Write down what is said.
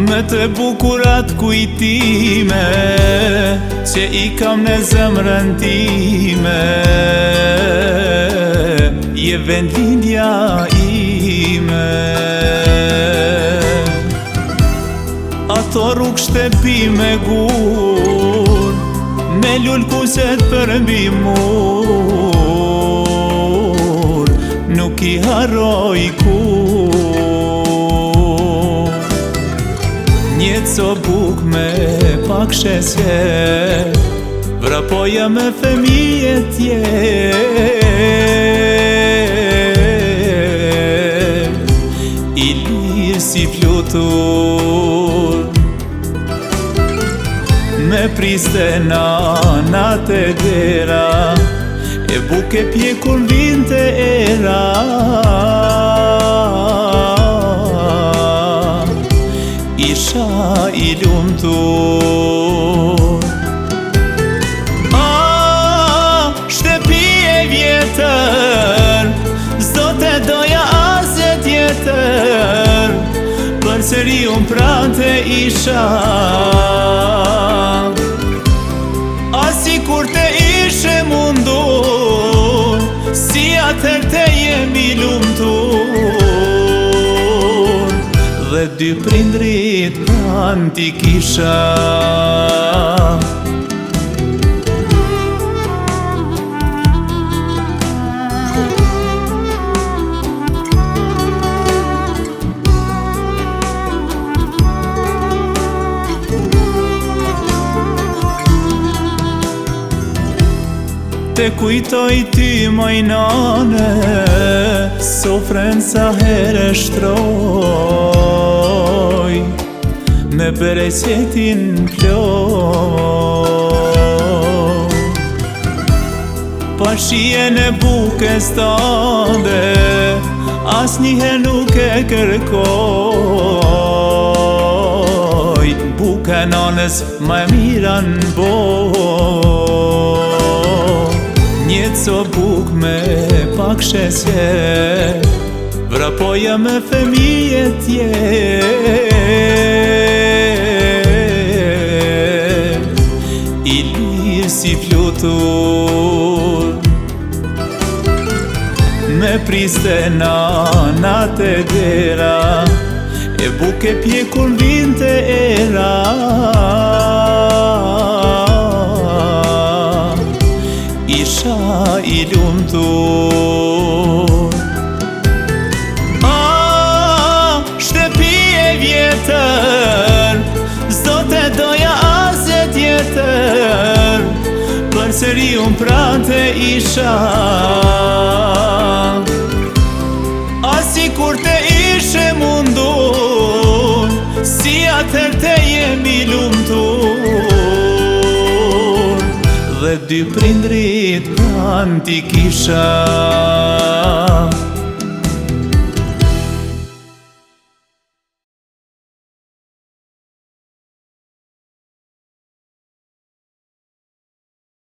Me të bukurat kujtime që I kam në zemrën time, je vendlindja ime. Ato rrug shtepi me gur, me lull kuset për mbi mur, nuk I harroj kur. Njetë so buk me pak shesje, vrapoja me fëmije tjerë, I lirë si flutur, me priste nanat e dera, e buke pje kur vinte era. Isha I lumtur. Shtepi e vjetër, s'do te doja as e tjetër, përsëri unë prante isha, asi kur te ishe mundur, si atër te jemi lumtur, dhe dy prindrit pranë ti kisha. Te kujtoj ty moj nane, sofren sa here shtroj, me bereqetin plot. Pa shien e bukes tande, as njëherë nuk e kërkoj, buka nanes ma mira n'bot. Njetë so buk me pak shesje, vrapoja me fëmije tjerë, I lirë si flutur, me priste nanat e dera, e buke pje kur vinte era. Isha I lumtur. Shtepi e vjetër, s'do te doja as e tjetër, përsëri unë prante isha, asi kur te ishe mundur, si atër te jemi lumtur, dhe dy prindrit pranë ti kisha.